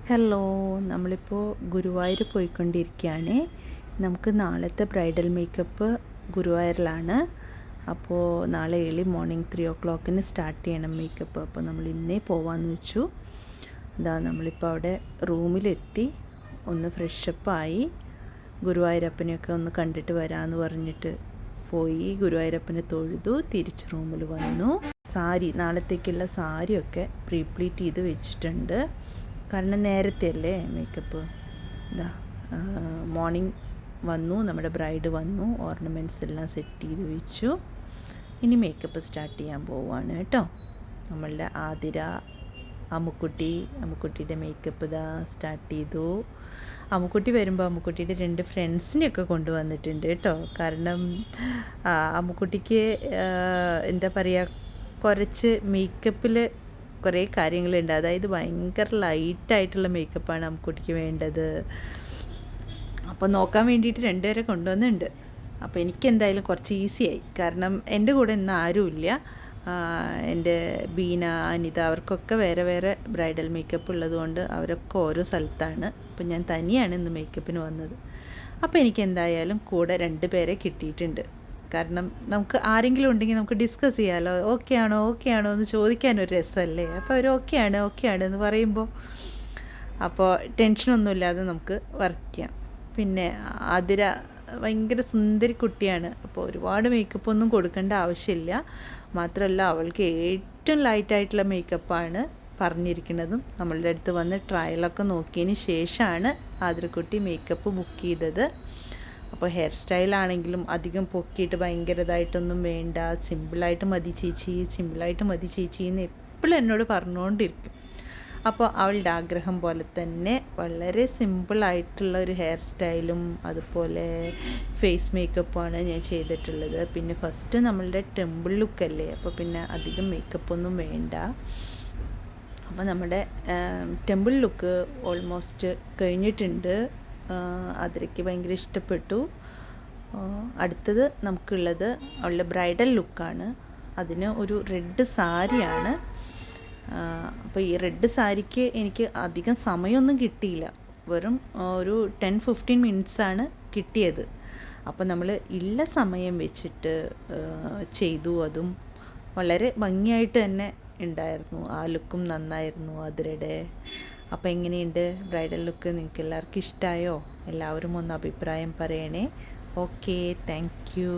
Hello, നമ്മളിപ്പോൾ ഗുരുവായൂർ പോയിക്കൊണ്ടിരിക്കുകയാണ്. നമുക്ക് നാളത്തെ ബ്രൈഡൽ മേക്കപ്പ് ഗുരുവായൂരിലാണ്. അപ്പോൾ നാളെ ഏർലി മോർണിംഗ് 3 o'clock സ്റ്റാർട്ട് ചെയ്യണം മേക്കപ്പ്. അപ്പോൾ നമ്മൾ ഇന്നേ പോവാമെന്ന് വെച്ചു. നമ്മളിപ്പോൾ അവിടെ റൂമിലെത്തി, ഒന്ന് ഫ്രഷപ്പായി, ഗുരുവായൂരപ്പനെയൊക്കെ ഒന്ന് കണ്ടിട്ട് വരാമെന്ന് പറഞ്ഞിട്ട് പോയി. ഗുരുവായൂരപ്പനെ തൊഴുതു, തിരിച്ച് റൂമിൽ വന്നു. നാളത്തേക്കുള്ള സാരിയൊക്കെ പ്രീപ്ലീറ്റ് ചെയ്ത് വെച്ചിട്ടുണ്ട്. കാരണം നേരത്തെ അല്ലേ മേക്കപ്പ്. മോർണിംഗ് വന്നു, നമ്മുടെ ബ്രൈഡ് വന്നു, ഓർണമെൻറ്റ്സ് എല്ലാം സെറ്റ് ചെയ്ത് വെച്ചു. ഇനി സ്റ്റാർട്ട് ചെയ്യാൻ പോവുകയാണ് കേട്ടോ. നമ്മളുടെ ആതിര, അമ്മുക്കുട്ടിയുടെ മേക്കപ്പ് സ്റ്റാർട്ട് ചെയ്തു. അമ്മുക്കുട്ടി വരുമ്പോൾ അമ്മുക്കുട്ടിയുടെ 2 ഫ്രണ്ട്സിനെയൊക്കെ കൊണ്ടുവന്നിട്ടുണ്ട് കേട്ടോ. കാരണം അമ്മുക്കുട്ടിക്ക് എന്താ പറയുക, കുറച്ച് മേക്കപ്പിൽ കുറേ കാര്യങ്ങളുണ്ട്. അതായത് ഭയങ്കര ലൈറ്റായിട്ടുള്ള മേക്കപ്പാണ് അമ്മുക്കുട്ടിക്ക് വേണ്ടത്. അപ്പോൾ നോക്കാൻ വേണ്ടിയിട്ട് 2 പേരെ കൊണ്ടുവന്നിട്ടുണ്ട്. അപ്പോൾ എനിക്കെന്തായാലും കുറച്ച് ഈസിയായി. കാരണം എൻ്റെ കൂടെ ഇന്ന് ആരുമില്ല. എൻ്റെ ബീന, അനിത അവർക്കൊക്കെ വേറെ വേറെ ബ്രൈഡൽ മേക്കപ്പ് ഉള്ളതുകൊണ്ട് അവരൊക്കെ ഓരോ സ്ഥലത്താണ്. അപ്പോൾ ഞാൻ തനിയാണ് ഇന്ന് മേക്കപ്പിന് വന്നത്. അപ്പോൾ എനിക്കെന്തായാലും കൂടെ 2 പേരെ കിട്ടിയിട്ടുണ്ട്. കാരണം നമുക്ക് ആരെങ്കിലും ഉണ്ടെങ്കിൽ നമുക്ക് ഡിസ്കസ് ചെയ്യാമല്ലോ. ഓക്കെ ആണോ എന്ന് ചോദിക്കാനൊരു രസമല്ലേ. അപ്പോൾ അവർ ഓക്കെ ആണ് എന്ന് പറയുമ്പോൾ അപ്പോൾ ടെൻഷനൊന്നുമില്ലാതെ നമുക്ക് വർക്ക് ചെയ്യാം. പിന്നെ ആതിര ഭയങ്കര സുന്ദരി കുട്ടിയാണ്. അപ്പോൾ ഒരുപാട് മേക്കപ്പൊന്നും കൊടുക്കേണ്ട ആവശ്യമില്ല. മാത്രമല്ല അവൾക്ക് ഏറ്റവും ലൈറ്റായിട്ടുള്ള മേക്കപ്പാണ് പറഞ്ഞിരിക്കുന്നതും. നമ്മളുടെ അടുത്ത് വന്ന് ട്രയലൊക്കെ നോക്കിയതിന് ശേഷമാണ് ആതിരക്കുട്ടി മേക്കപ്പ് ബുക്ക് ചെയ്തത്. അപ്പോൾ ഹെയർ സ്റ്റൈലാണെങ്കിലും അധികം പൊക്കിയിട്ട് ഭയങ്കരതായിട്ടൊന്നും വേണ്ട, സിമ്പിളായിട്ട് മതി ചേച്ചി എന്ന് എപ്പോഴും എന്നോട് പറഞ്ഞുകൊണ്ടിരിക്കും. അപ്പോൾ അവളുടെ ആഗ്രഹം പോലെ തന്നെ വളരെ സിമ്പിളായിട്ടുള്ള ഒരു ഹെയർ സ്റ്റൈലും അതുപോലെ ഫേസ് മേക്കപ്പുമാണ് ഞാൻ ചെയ്തിട്ടുള്ളത്. പിന്നെ ഫസ്റ്റ് നമ്മളുടെ ടെമ്പിൾ ലുക്കല്ലേ, അപ്പോൾ പിന്നെ അധികം മേക്കപ്പൊന്നും വേണ്ട. അപ്പോൾ നമ്മുടെ ടെമ്പിൾ ലുക്ക് ഓൾമോസ്റ്റ് കഴിഞ്ഞിട്ടുണ്ട്. അതിരയ്ക്ക് ഭയങ്കര ഇഷ്ടപ്പെട്ടു. അടുത്തത് നമുക്കുള്ളത് അവളുടെ ബ്രൈഡൽ ലുക്കാണ്. അതിന് ഒരു റെഡ് സാരിയാണ്. അപ്പോൾ ഈ റെഡ് സാരിക്ക് എനിക്ക് അധികം സമയമൊന്നും കിട്ടിയില്ല. വെറും ഒരു 10-15 മിനിറ്റ്സാണ് കിട്ടിയത്. അപ്പോൾ നമ്മൾ ഉള്ള സമയം വെച്ചിട്ട് ചെയ്തു. അതും വളരെ ഭംഗിയായിട്ട് തന്നെ ഉണ്ടായിരുന്നു. ആ ലുക്കും നന്നായിരുന്നു അതിരയുടെ. അപ്പോൾ എങ്ങനെയുണ്ട് ബ്രൈഡൽ ലുക്ക്? നിങ്ങൾക്ക് എല്ലാവർക്കും ഇഷ്ടമായോ? എല്ലാവരും ഒന്ന് അഭിപ്രായം പറയണേ. Okay, thank you.